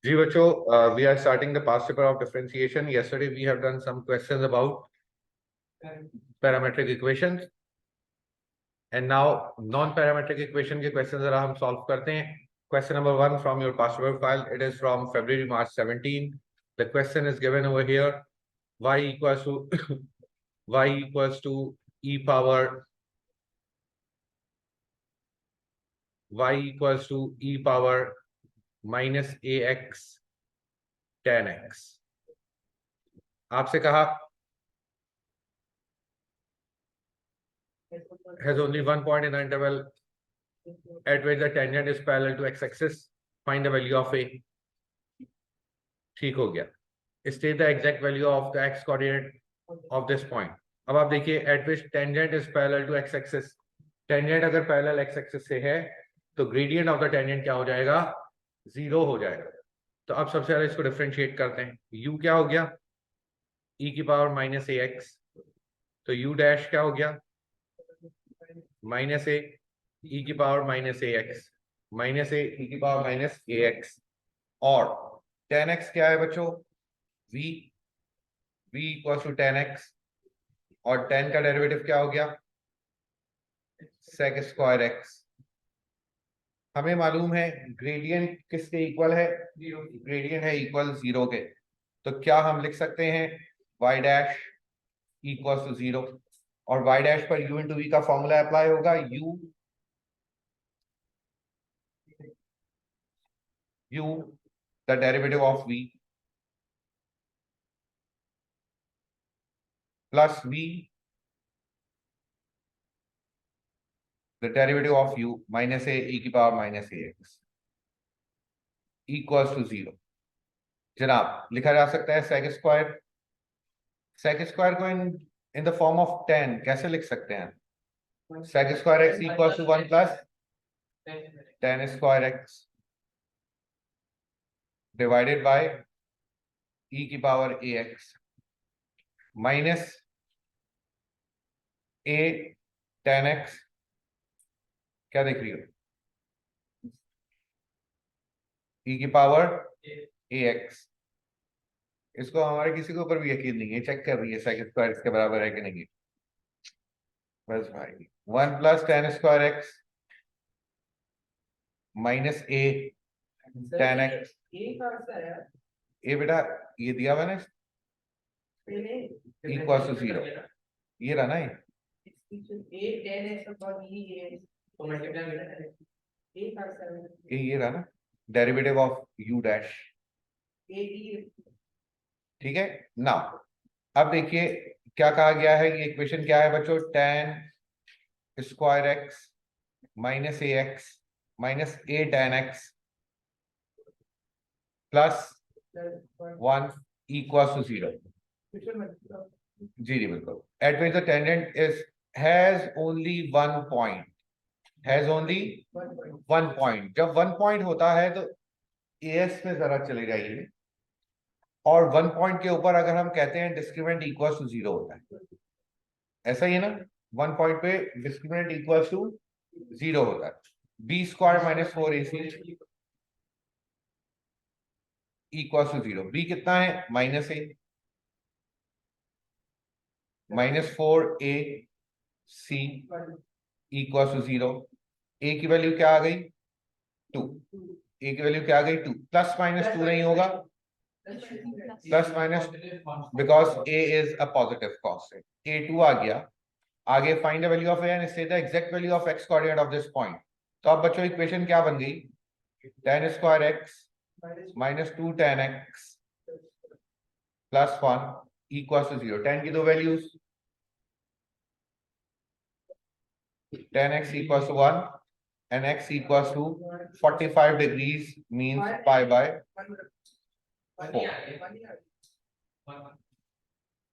जी बच्चों, we are starting the past paper of differentiation. Yesterday we have done some questions about parametric equations, and now non-parametric equation के questions जरा हम solve करते हैं. Question number 1 from your past paper file. It is from February March 17. The question is given over here. Y equals to y equals to e power y equals to e power minus ax tan x. आपसे कहा has only one point in the interval at which the tangent is parallel to x-axis. Find the value of a. ठीक हो गया. State the exact value of the x coordinate of this point. अब आप देखिए at which tangent is parallel to x-axis. Tangent अगर parallel x-axis से है तो gradient of the tangent क्या हो जाएगा? 0 हो जाएगा. तो अब सबसे पहले इसको डिफरेंशिएट करते हैं. u क्या हो गया? e की पावर माइनस ए एक्स. तो u डैश क्या हो गया? माइनस ए e की power minus a x minus a e की पावर माइनस ए एक्स. और tan x क्या है बच्चों? v equals to tan x. और tan का डेरिवेटिव क्या हो गया? sec square x. हमें मालूम है ग्रेडियंट किसके इक्वल है? ग्रेडियंट है इक्वल 0 के. तो क्या हम लिख सकते हैं y डैश इक्वल्स टू 0, और y डैश पर u इंटू v का फॉर्मूला अप्लाई होगा. u the derivative of v plus v the derivative of u minus a e की power minus a x equals to 0. जनाब लिखा जा सकता है sec स्क्वायर. sec स्क्वायर को in the form of tan कैसे लिख सकते हैं? sec square x equals to 1 plus tan square x divided by e की power a x minus a tan x. क्या देख रही हो? e की पावर ए एक्स. इसको हमारे किसी के ऊपर भी यकीन नहीं है. चेक कर रही है sec स्क्वायर इसके बराबर है कि नहीं. बस भाई 1 plus tan square x minus a tan x. ए बेटा ये दिया हुआ ना इक्वल टू 0. ये रहा ना ये रहा ना डेरिवेटिव ऑफ u डैश. ठीक है ना. अब देखिए क्या कहा गया है. ये इक्वेशन क्या है बच्चों? tan square x minus a x minus a tan x plus 1 equals to 0. जी जी बिल्कुल. At which the tangent is has only one point. Has only one point. जब वन पॉइंट होता है तो एएस में जरा चले जाइए, और वन पॉइंट के ऊपर अगर हम कहते हैं डिस्क्रिमिनेंट इक्वल्स टू 0 होता है. ऐसा ही है ना. वन पॉइंट पे डिस्क्रिमिनेंट इक्वल्स टू 0 होता है. B square minus 4ac equals to 0. B कितना है? Minus a minus 4ac equals to 0. A की वैल्यू क्या आ गई? 2. ए की वैल्यू क्या आ गई? 2. प्लस माइनस 2 नहीं होगा. Plus minus because a is a positive constant. A 2 आ गया. आगे find the value of a and state the exact value of x coordinate of this point. तो अब बच्चों इक्वेशन क्या बन गई? tan square x minus 2 tan x plus 1 equals to 0. tan की दो values tan x equals to 1 and x equals to 45 degrees means pi by 4.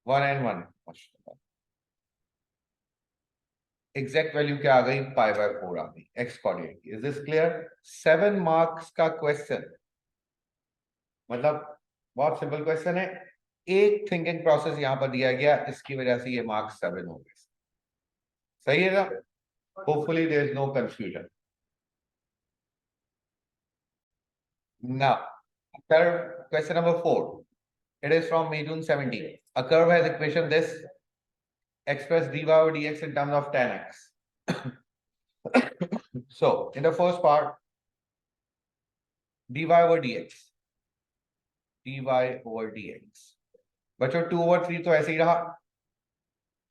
1 and 1. Exact value क्या आ गई? पाई बाय 4 आ गई x coordinate. Is this clear? 7 marks का question. मतलब बहुत simple question है. एक थिंकिंग प्रोसेस यहां पर दिया गया, इसकी वजह से ये मार्क्स 7 हो गए. सही है ना? Hopefully there is no confusion. ना Third, question number 4. It is from May June 17. A curve has equation this. Express dy over dx in terms of tan x. So, in the first part, dy over dx. dy over dx. बच्चों 2/3 तो ऐसे ही रहा.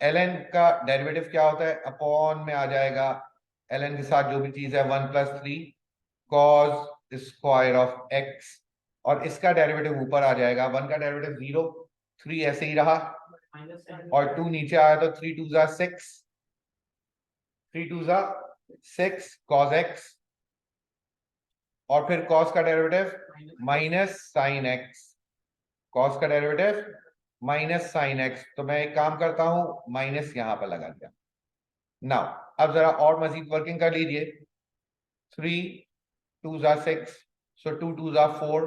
ln का derivative क्या होता है? Upon में आ जाएगा ln के साथ जो भी चीज है 1 + 3 cos स्क्वायर ऑफ x, और इसका डेरिवेटिव ऊपर आ जाएगा. 1 का डेरिवेटिव 0, 3 ऐसे ही रहा, और 2 नीचे आया तो 3 2 जा 6, 3 2 जा 6 cos x, और फिर cos का derivative minus sine x. cos का डेरिवेटिव माइनस साइन x. तो मैं एक काम करता हूं, माइनस यहां पर लगा दिया. नाउ अब जरा और मजीद वर्किंग कर लीजिए. 3 2 जा 6, so 2 2 जा 4,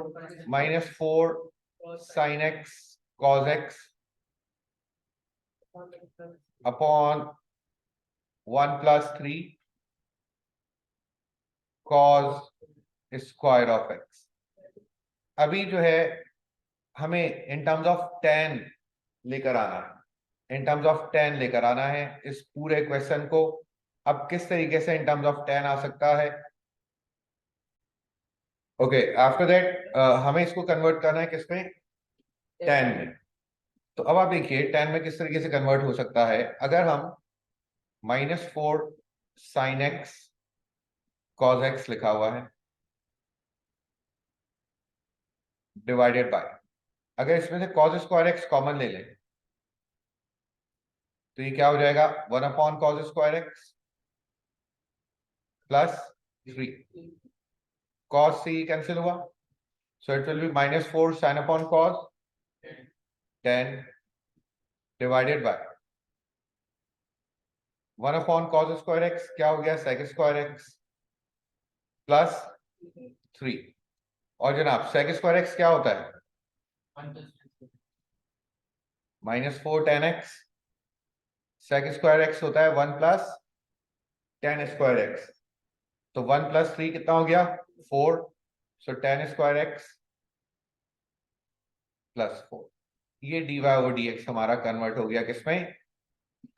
minus 4 sin x cos x upon 1 + 3 cos square of x. अभी जो है हमें इन टर्म्स ऑफ tan लेकर आना है. इन टर्म्स ऑफ tan लेकर आना है इस पूरे क्वेश्चन को. अब किस तरीके से इन टर्म्स ऑफ tan आ सकता है? ओके, आफ्टर दैट हमें इसको कन्वर्ट करना है किसमें? tan में. तो अब आप देखिए tan में किस तरीके से कन्वर्ट हो सकता है. अगर हम -4 sin x cos x लिखा हुआ है डिवाइडेड बाय, अगर इसमें से cos स्क्वायर x कॉमन ले लें तो ये क्या हो जाएगा? 1 cos square x plus 3. cos से ये कैंसिल हुआ, so it will be -4 sin upon cos 10 divided by 1 cos square x क्या हो गया? sec square x plus 3. और जनाब sec स्क्वायर x क्या होता है? -4 tan x. sec square x होता है 1 + tan स्क्वायर x. तो 1 + 3 कितना हो गया? 4. सो tan स्क्वायर x प्लस 4. ये dy over dx हमारा कन्वर्ट हो गया किसमें?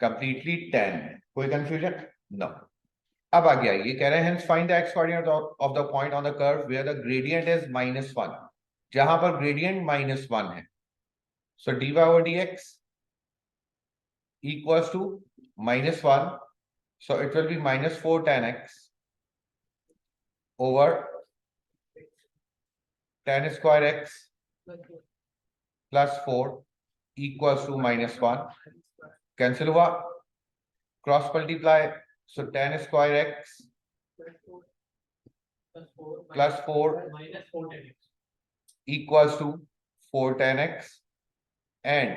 कंप्लीटली tan में. कोई कंफ्यूजन? नो. अब आ गया, ये कह रहे हैं hence find the x coordinate of the point on the curve where the gradient is -1. जहां पर ग्रेडियंट -1 है. सो dy over dx equals to -1. So it will be -4 tan x over tan square x plus 4 equals to -1. Cancel हुआ, cross multiply. So tan square x plus 4 equals to 4 tan x, and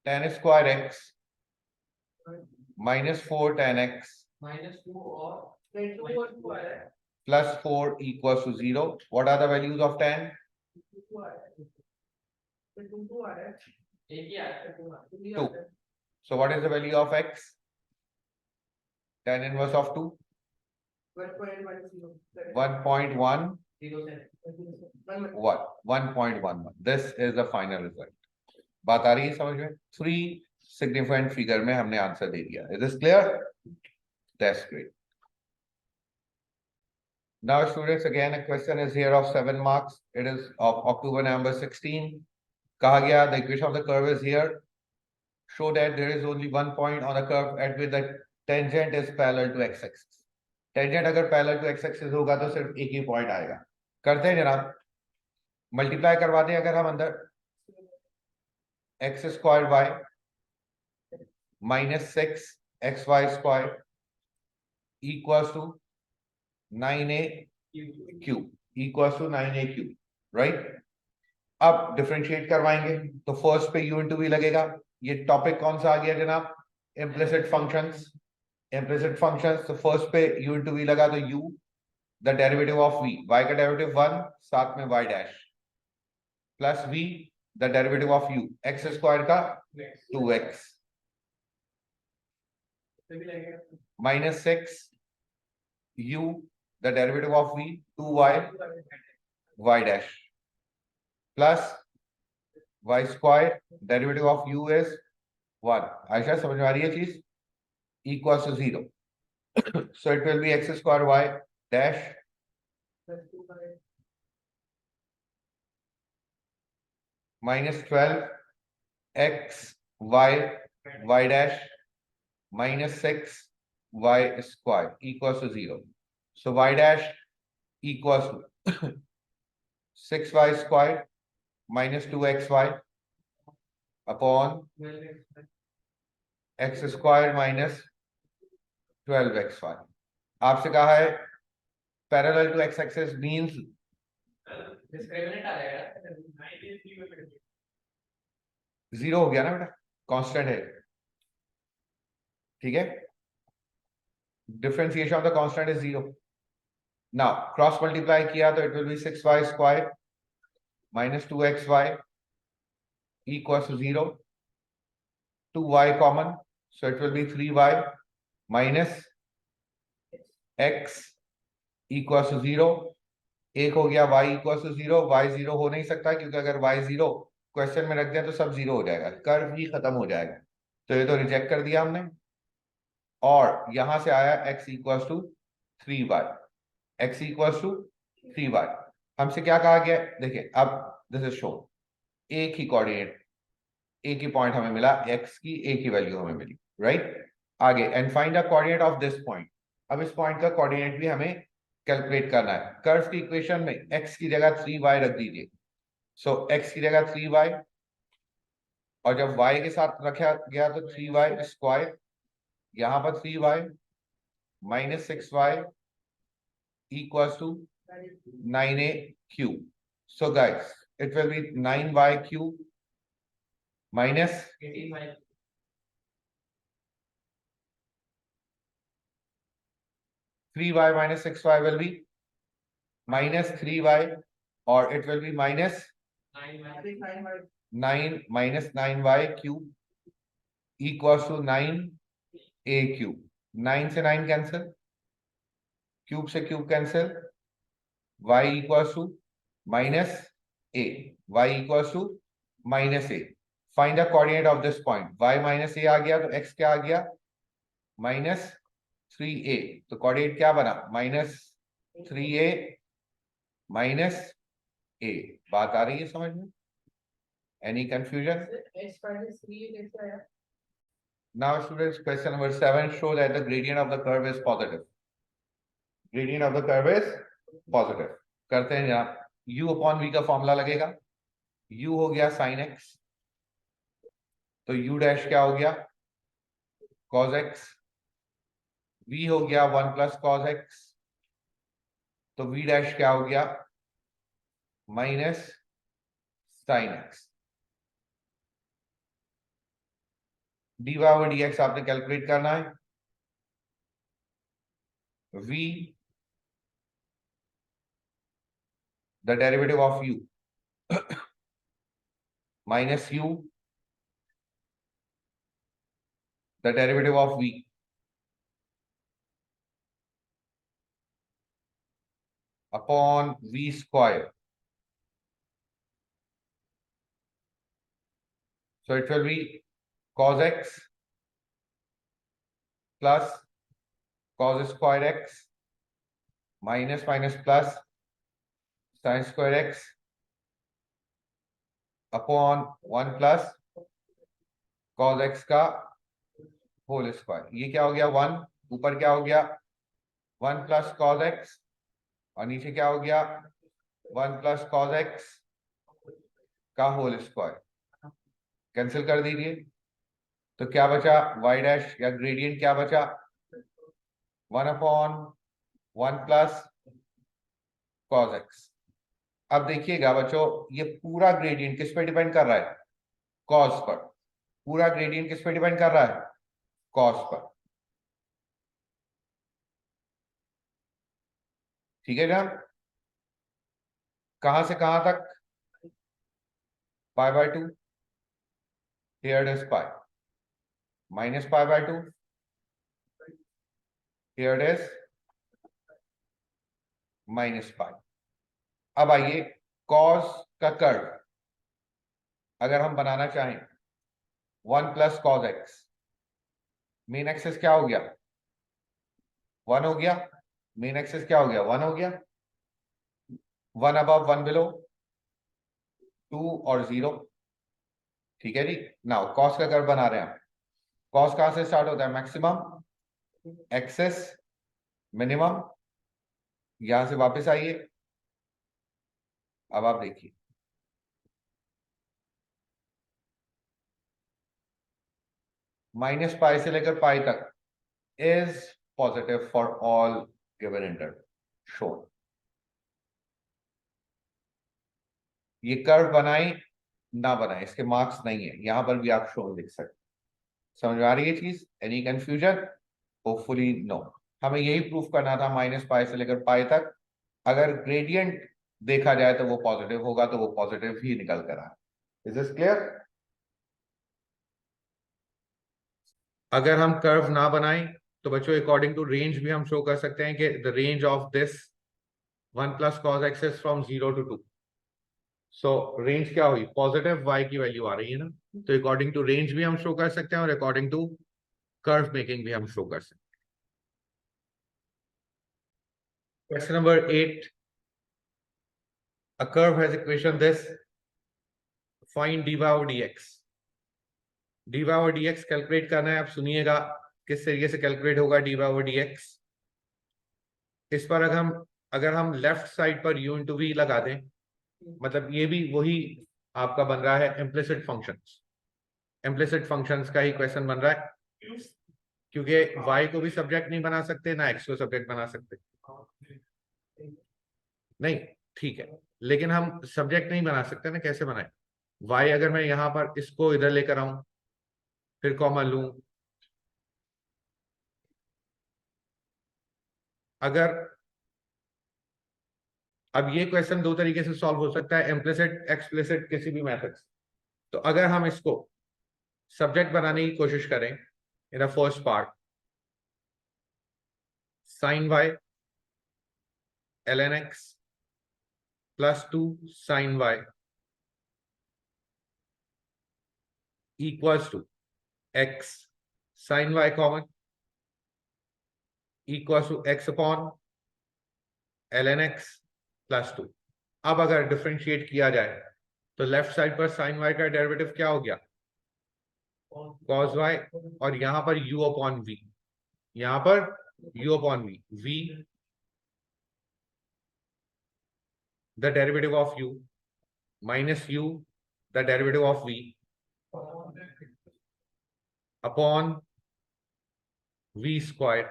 tan square x -4 tan x plus 4 equals to 0. What are the values of tan? 2. So what is the value of x? Tan inverse of 2? 1.1. 1.11. This is the final result. बात आ रही है समझ में? 3 significant figure में हमने answer दे दिया. Is this clear? That's great. Now students, again a question is here of 7 marks. It is of October November 16. कहा गया the equation of the curve is here. Show that there is only one point on the curve at which the tangent is parallel to x-axis. Tangent अगर parallel to x-axis होगा तो सिर्फ एक ही point आएगा. करते हैं जनाब, मल्टीप्लाई करवा दें अगर हम अंदर x square y -6 xy square equals to 9a cube equals to 9a cube, right. अब डिफरेंशिएट करवाएंगे तो फर्स्ट पे u इंटू v लगेगा. ये टॉपिक कौन सा आ गया जनाब? Implicit functions. इम्प्लिसिट फंक्शंस, तो फर्स्ट पे u इंटू v लगा तो u the derivative of v, y का डेरिवेटिव 1 साथ में y dash plus v the derivative of u x square का 2x -6 u the derivative of v 2y y dash plus y square, derivative of u is 1. Ayesha समझ में आ रही है चीज? Equals to 0. So it will be x square y dash minus 12 x y dash minus 6 y square equals to 0. So y dash equals to 6y square minus 2xy upon x square minus 12xy. आपसे कहा है parallel to x axis means zero हो गया ना बेटा, constant है, ठीक है, differentiation of the constant is 0. Now cross multiply किया तो it will B 6y square minus 2xy equals to 0. 2y common, so it will be 3y minus x equals to 0. एक हो गया, y equals to 0. y 0 हो नहीं सकता क्योंकि अगर y 0 क्वेश्चन में रख दिया तो सब 0 हो जाएगा, कर्व ही खत्म हो जाएगा, तो ये तो रिजेक्ट कर दिया हमने. और यहां से आया x equals to 3y. x equals to 3y. हमसे क्या कहा गया? देखिए अब दिस इज शो, एक ही कोऑर्डिनेट, एक ही पॉइंट हमें मिला, x की एक ही वैल्यू हमें मिली, राइट. आगे and find the coordinate of this point. अब इस पॉइंट का कोऑर्डिनेट भी हमें कैलकुलेट करना है. कर्व की इक्वेशन में x की जगह 3y रख दीजिए. सो x की जगह 3y, और जब y के साथ रखा गया तो 3y स्क्वायर, यहां पर 3y minus 6y equals to 9a cube. So guys, it will be 9y cube minus 3y minus 6y will be minus 3y, or it will be minus 9 minus 9y cube equals to 9a cube. 9 से 9 cancel, cube से cube cancel, y equals to minus a, y equals to minus a. Find the coordinate of this point. y minus a आ गया तो x क्या आ गया? minus 3a. तो coordinate क्या बना? minus 3a minus a. बात आ रही है समझ में? Any confusion? Now students, question number 7 show that the gradient of the curve is positive. Gradient of the curve is positive. करते हैं यहाँ, u upon v का फॉर्मूला लगेगा. u हो गया sin x, तो u डैश क्या हो गया? cos x. v हो गया 1 plus cos x, तो v डैश क्या हो गया? minus sin x. dy over dx आपने कैलकुलेट करना है. v the derivative of u minus u the derivative of v upon v square. So it will be cos x plus cos square x minus minus plus sin square x upon 1 plus cos x का whole square. ये क्या हो गया? 1. ऊपर क्या हो गया? 1 plus cos x, और नीचे क्या हो गया? 1 plus cos x का होल स्क्वायर. कैंसिल कर दीजिए, तो क्या बचा? y डैश या ग्रेडियंट क्या बचा? 1 upon 1 plus cos x. अब देखिएगा बच्चों, ये पूरा ग्रेडियंट किस पे डिपेंड कर रहा है? cos पर. पूरा ग्रेडियंट किस पे डिपेंड कर रहा है? cos पर. ठीक है जनाब, कहां से कहां तक? Pi by 2, here it is pi, minus pi by 2, here it is minus pi. अब आइए कॉस का कर्व अगर हम बनाना चाहें 1 plus cos x, main axis क्या हो गया 1 हो गया, मेन एक्सिस क्या हो गया 1 हो गया, 1 अबव 1 बिलो 2 और 0, ठीक है जी। नाउ कॉस का कर्व बना रहे हैं, कॉस कहां से स्टार्ट होता है मैक्सिमम, एक्सेस, मिनिमम, यहां से वापस आइए। अब आप देखिए -π से लेकर पाई तक is positive for all given interval shown। ये कर्व बनाई ना बनाए इसके मार्क्स नहीं है, यहां पर भी आप शोन लिख सकते। समझ में आ रही है चीज, एनी कंफ्यूजन? Hopefully no. हमें यही प्रूफ करना था -π से लेकर पाई तक अगर ग्रेडियंट देखा जाए तो वो पॉजिटिव होगा, तो वो पॉजिटिव ही निकल कर आए। Is this clear? अगर हम कर्व ना बनाएं तो बच्चों अकॉर्डिंग टू रेंज भी हम शो कर सकते हैं कि the range of this 1 plus cos x is from 0 to 2। So range क्या हुई, पॉजिटिव y की वैल्यू आ रही है ना, तो अकॉर्डिंग टू रेंज भी हम शो कर सकते हैं और अकॉर्डिंग टू कर्व मेकिंग भी हम शो कर सकते हैं। Question number 8, a curve has equation this, find dy over dx। dy over dx calculate करना है, आप सुनिएगा किस तरीके से कैलकुलेट होगा dy over dx। इस पर अगर हम लेफ्ट साइड पर u इंटू वी लगा दें, मतलब ये भी वही आपका बन रहा है इम्प्लिसिट फंक्शंस, इम्प्लिसिट फंक्शंस का ही क्वेश्चन बन रहा है, क्योंकि y को भी सब्जेक्ट नहीं बना सकते ना x को सब्जेक्ट बना सकते, नहीं ठीक है, लेकिन हम सब्जेक्ट नहीं बना सकते ना, कैसे बनाए y, अगर मैं यहां पर इसको इधर लेकर आऊं फिर कॉमा लूं, अगर अब ये क्वेश्चन दो तरीके से सॉल्व हो सकता है, इम्प्लिसिट एक्सप्लिसिट किसी भी मेथड से। तो अगर हम इसको सब्जेक्ट बनाने की कोशिश करें in first part, sine y ln x plus 2 sine y equals to x sine y common equals to x upon ln x plus 2। अब अगर डिफरेंशिएट किया जाए तो लेफ्ट साइड पर साइन y का डेरिवेटिव क्या हो गया cos y, और यहां पर u अपॉन v, यहां पर u upon v the derivative of u minus u the derivative of v upon v square,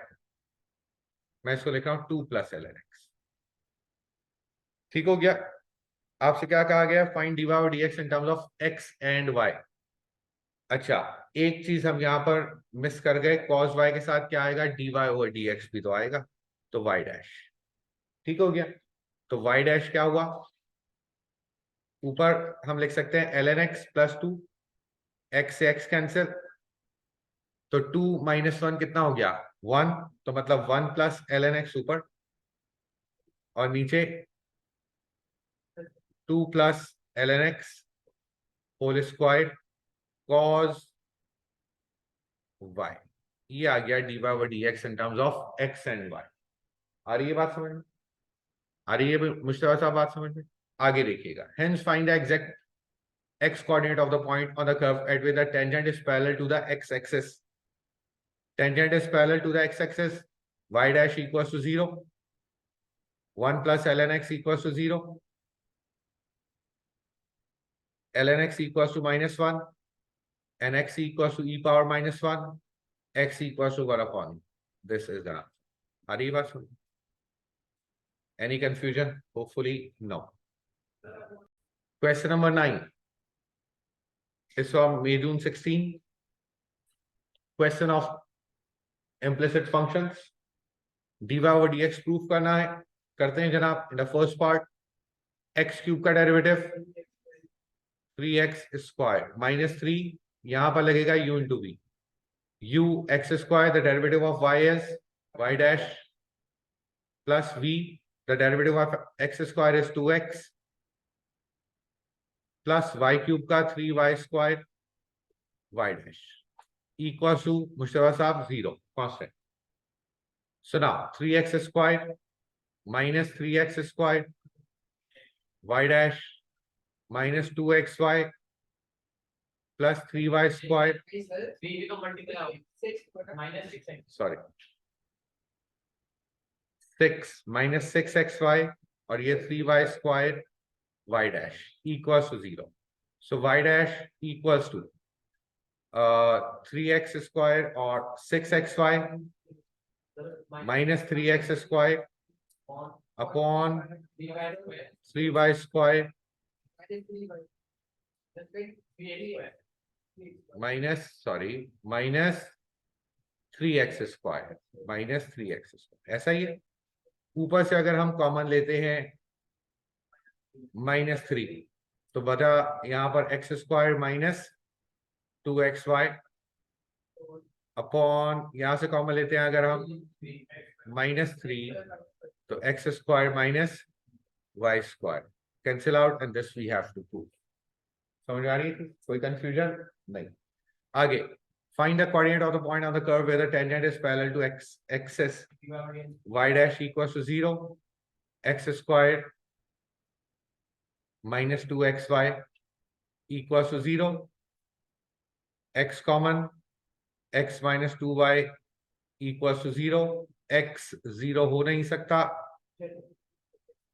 मैं इसको लिख रहा हूं 2 प्लस ln x। ठीक हो गया? आपसे क्या कहा गया, फाइंड dy और dx in terms of x and y। अच्छा, एक चीज हम यहां पर मिस कर गए, cos y के साथ क्या आएगा, dy ओवर dx भी तो आएगा, तो y डैश। ठीक हो गया? तो y डैश क्या हुआ, ऊपर हम लिख सकते हैं ln x प्लस 2, x से x कैंसिल, तो 2 माइनस 1 कितना हो गया 1, तो मतलब 1 प्लस ln x ऊपर, और नीचे 2 plus ln x whole square cos y, ये आ गया dy over dx in terms of x and y। आ रही है बात समझ में? आ रही है मुश्ताबा साहब बात समझ में? आगे देखिएगा, hence find the exact x coordinate of the point on the curve at which the tangent is parallel to the x axis। tangent is parallel to the x axis, y dash equals to 0, 1 plus ln x equals to 0, ln x equals to -1, and x equals to e power -1, x equals to 1 upon e। This is the answer। आ रही बात सुन? Any confusion? Hopefully no। Question number 9 is from May June 16, question of implicit functions। dy over dx proof करना है, करते हैं जनाब। In the first part, x cube का derivative 3x square minus 3, यहां पर लगेगा u into v, u x square the derivative of y is y dash plus v the derivative of x square is 2x plus y cube का 3y square y dash equals to Mustafa Saab 0 constant. So now 3x squared minus 3x squared y dash minus 2xy plus 3y squared. Sorry, 6 minus 6xy और ये 3y squared y dash equals to 0. So y dash equals to 3x squared or 6xy minus 3x squared upon 3y squared minus 3x squared minus 3x squared. ऐसा ही है. ऊपर से अगर हम common लेते हैं -3 तो बचा यहाँ पर x square minus 2xy upon यहाँ से कॉमन लेते हैं अगर हम -3 तो x square minus y square cancel out and this we have to prove. समझ आ रही थी? कोई कंफ्यूजन नहीं. आगे find the coordinate of the point on the curve where the tangent is parallel to axis y dash equals to 0, x squared minus 2xy equals to 0, x common, x minus 2y equals to 0, x 0 हो नहीं सकता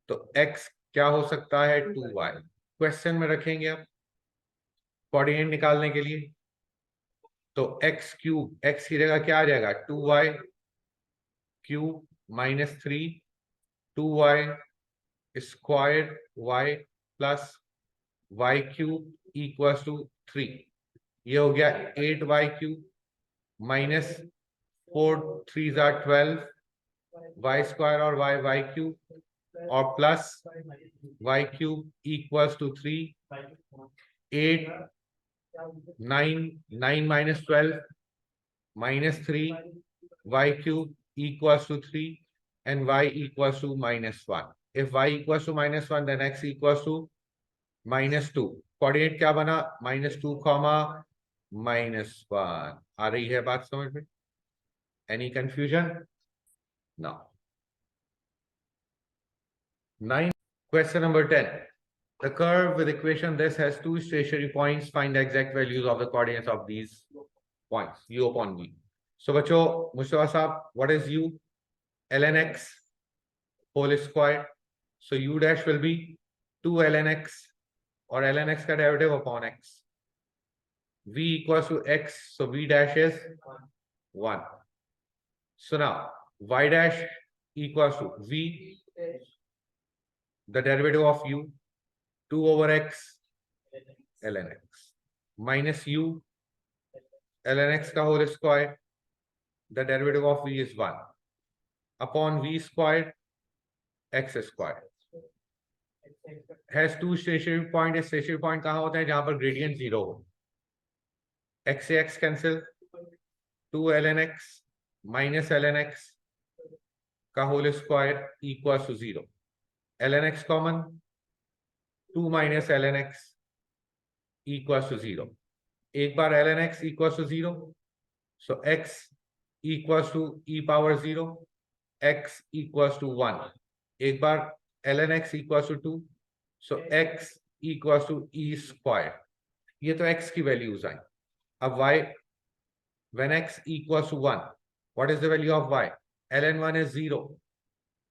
तो x क्या हो सकता है 2y. Question में रखेंगे अब कोऑर्डिनेट निकालने के लिए तो x क्यूब, x की जगह क्या आ जाएगा 2y cube minus 3 2y square y plus y cube equals to 3. ये हो गया 8y cube minus 4 3 12 y square और y क्यूब और plus y cube equals to 3 8 9 minus 12 minus 3 y cube equals to 3 and y equals to -1. If y equals to -1 then x equals to -2. Coordinate क्या बना -2 comma -1. आ रही है बात समझ में? Any confusion? No. 9. Question number 10. The curve with equation this has two stationary points. Find the exact values of the coordinates of these points, u upon v. So बच्चों, Mustafa साहब, what is u? ln x whole square. So u dash will be 2 ln x और ln x का derivative upon x. v equals to x, so v dash is 1. So now y dash equals to v, the derivative of u, 2 over x ln x minus u ln x का whole square, the derivative of v is 1 upon v squared x squared. Has two stationary point. Stationary point कहाँ होता है? जहां पर gradient 0 हो. x से x cancel, 2 ln x minus ln x का whole square equals to 0. ln x common, 2 minus ln x equals to 0. एक बार ln x equals to 0, so x equals to e power 0, x equals to 1. एक बार ln x equals to 2, so x equals to e square. ये तो x की values आई. अब y, when x equals to 1, what is the value of y? ln 1 is 0,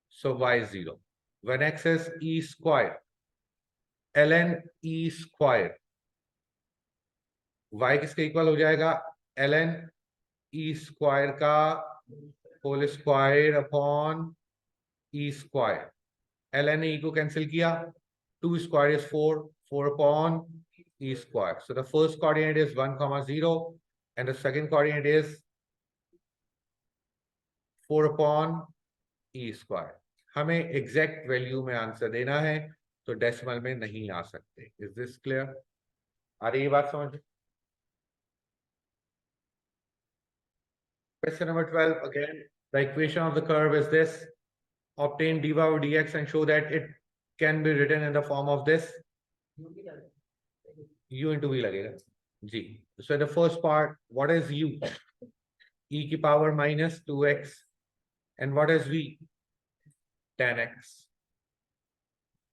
so y is 0. When x is e square, ln e square, y किसके equal हो जाएगा? ln e square का whole square upon e square. ln e को cancel किया, 2 square is 4, 4 upon e square. So the first coordinate is 1, 0 and the second coordinate is 4 upon e square. हमें exact value में answer देना है तो decimal में नहीं आ सकते. Is this clear? आ रही है बात समझ? Question number 12 again. The equation of the curve is this. obtain dy over dx and show that it can be written in the form of this. U into v लगेगा जी. So the first part, what is u? E की power minus 2x. And what is v? tan x.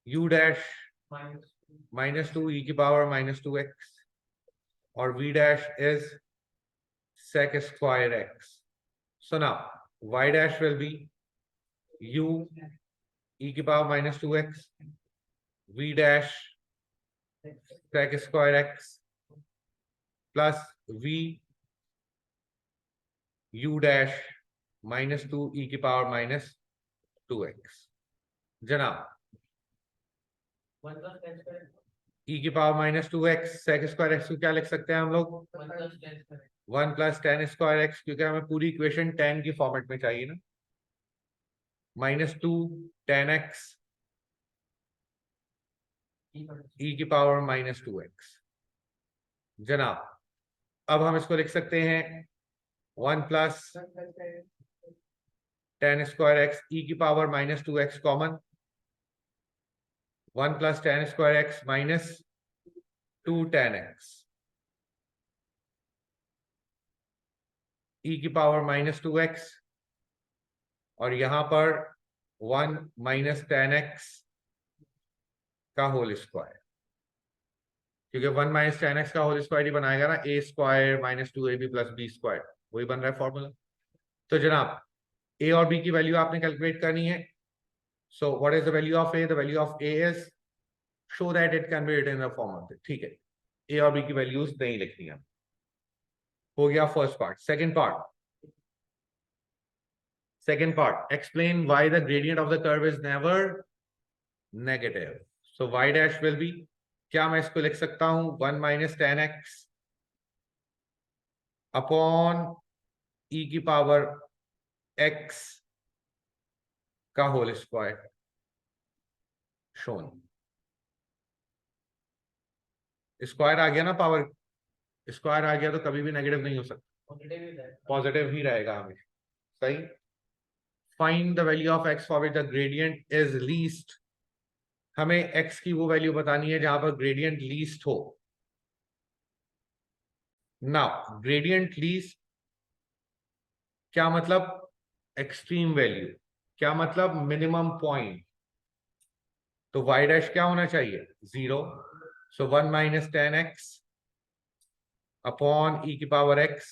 U dash minus 2 e की power minus 2x. Or v dash is sec square x. So now y dash will be u e की power minus 2x. V dash sec square x plus v u dash minus 2 e की power minus 2x. जनाब e की power minus 2x sec square x को क्या लिख सकते हैं हम लोग? 1 प्लस tan स्क्वायर x, क्योंकि हमें पूरी इक्वेशन tan की फॉर्मेट में चाहिए ना. माइनस 2 tan x e की पावर माइनस 2x. जनाब अब हम इसको लिख सकते हैं 1 plus tan square x e की power minus 2x common. 1 plus tan square x minus 2 tan x e की पावर माइनस 2x. और यहां पर 1 माइनस tan x का होल स्क्वायर, क्योंकि 1 माइनस tan x का होल स्क्वायर ही बनाएगा ना a square minus 2ab plus b square. वही बन रहा है फॉर्मूला. तो जनाब a और b की वैल्यू आपने कैलकुलेट करनी है. So what is the value of a? The value of a is show that it can be written in the form of this. ठीक है, a और b की वैल्यूज नहीं लिखनी है. हो गया first part. Second part explain why the gradient of the curve is never negative. So y dash will be, क्या मैं इसको लिख सकता हूं 1 minus tan x upon e की पावर x का होल स्क्वायर शोन. स्क्वायर आ गया ना, पावर स्क्वायर आ गया तो कभी भी नेगेटिव नहीं हो सकता, पॉजिटिव ही रहेगा हमेशा. सही. Find the value of x for which the gradient is least. हमें x की वो वैल्यू बतानी है जहां पर ग्रेडियंट लीस्ट हो. नाउ ग्रेडियंट लीस्ट क्या मतलब? Extreme value. क्या मतलब? Minimum point. तो y डैश क्या होना चाहिए? 0. So 1 minus tan x upon e की पावर x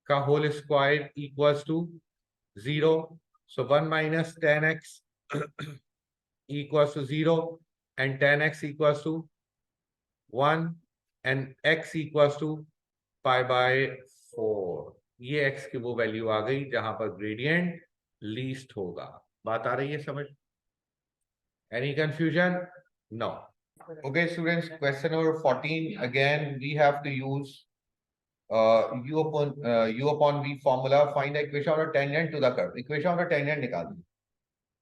का whole square equals to 0. So 1 minus tan x equals to 0 and tan x equals to 1 and x equals to pi by 4. ये x की वो value आ गई जहां पर gradient least होगा. बात आ रही है समझ? Any confusion? No. Okay, students, question number 14. Again, we have to use u upon v formula. Find the equation of the tangent to the curve. Equation of the tangent निकाल दी.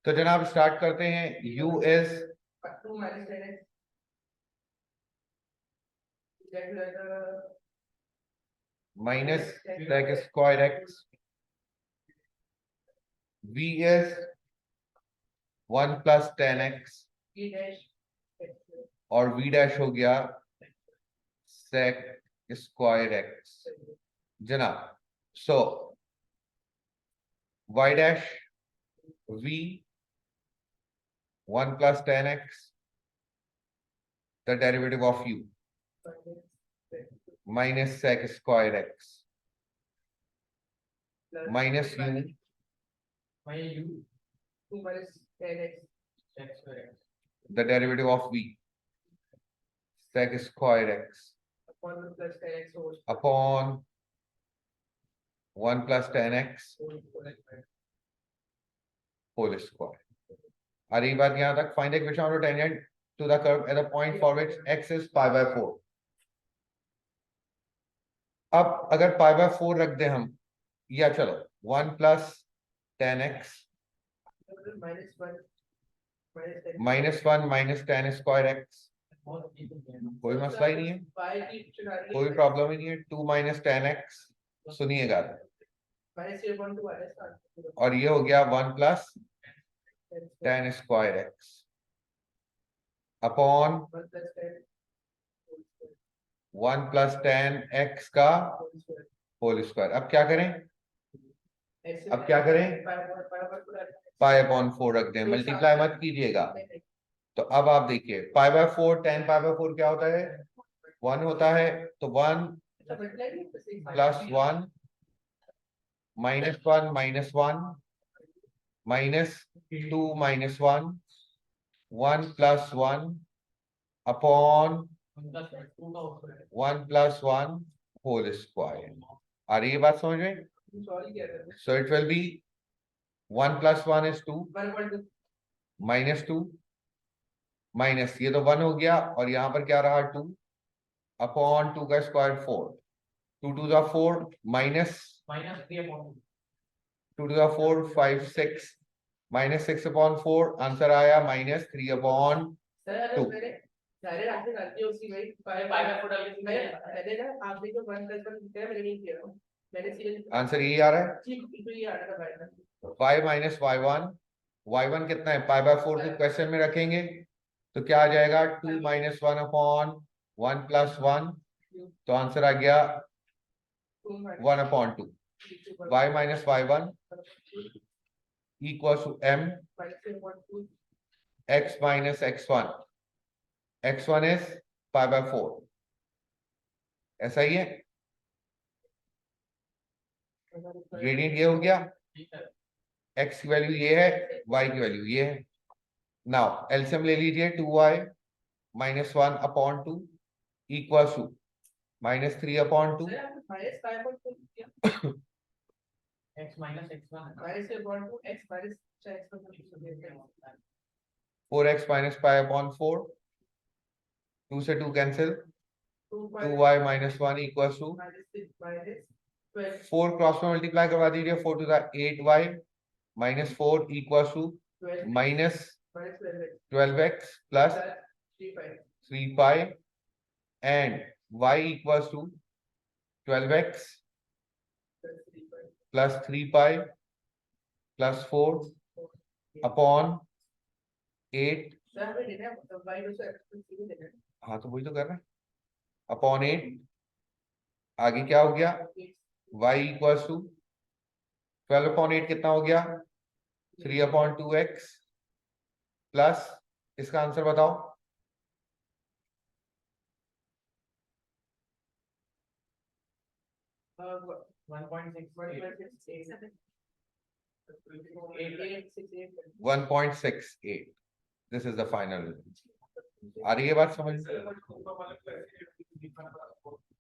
तो जनाब start करते हैं. u is 2 minus 10x minus sec square x. v is 1 plus tan x b dash और v dash हो गया sec square x. जनाब so y dash v 1 plus tan x, the derivative of u minus sec square x minus u minus u 2 minus 10x square x the derivative of v sec square x upon 1 plus 10x whole upon 1 plus tan x whole square. आ रही बात यहां तक. Find the equation of the tangent to the curve at the point for which x is pi by 4. अब अगर pi by 4 रख दे हम, या चलो 1 plus tan x minus 1 minus tan square x. कोई मसला ही नहीं है, कोई प्रॉब्लम ही नहीं है. 2 minus tan x. सुनिएगा, और ये हो गया 1 plus 10 10 square x upon 1 plus 10 x का होल स्क्वायर। अब क्या करें? अब क्या करें? पाई अपॉन 4 रख दें, मल्टीप्लाई मत कीजिएगा। तो अब आप देखिए पाई बाय 4, 10 पाई बाय 4 क्या होता है? 1 होता है। तो 1 plus 1 minus 1 minus 1 minus 2 minus 1 1 plus 1 upon 1 plus 1 whole square. आ रही है बात समझ में? So it will be 1 plus 1 is 2 minus 2 minus ये तो 1 हो गया और यहां पर क्या रहा 2 अपॉन 2 का square 4 2 to the 4 minus 2 to the 4 5 6 minus 6 upon 4 answer आया माइनस 3 अपॉन 2। आंसर यही आ रहा है। y माइनस y1 कितना है? पाई बाय 4 को क्वेश्चन में रखेंगे तो क्या आ जाएगा? 2 माइनस 1 अपॉन 1 प्लस 1। तो आंसर आ गया 1 upon 2। y minus y1 equal to m x minus x1 x1 is pi by 4। ऐसा ही है। ग्रेडियंट ये हो गया, x की वैल्यू ये है, y की वैल्यू ये है। नाउ एलसीएम ले लीजिए 2y minus 1 upon 2 equal to minus 3 upon 2 x minus x1 minus upon 2 x minus x1 4x minus pi upon 4 2 से 2 cancel 2y minus 1 equal to 4 cross में मल्टीप्लाई करवा दीजिए 4 to the 8y minus 4 equal to minus 12x plus 3y and y equal to 12x plus 3y plus 4 upon 8। हाँ तो वही तो कर रहे हैं, अपॉन 8। आगे क्या हो गया? y इक्वल टू 12 अपॉन 8 कितना हो गया? 3 अपॉन 2x प्लस इसका आंसर बताओ। One point six eight. This is the final. आ रही है बात समझ में?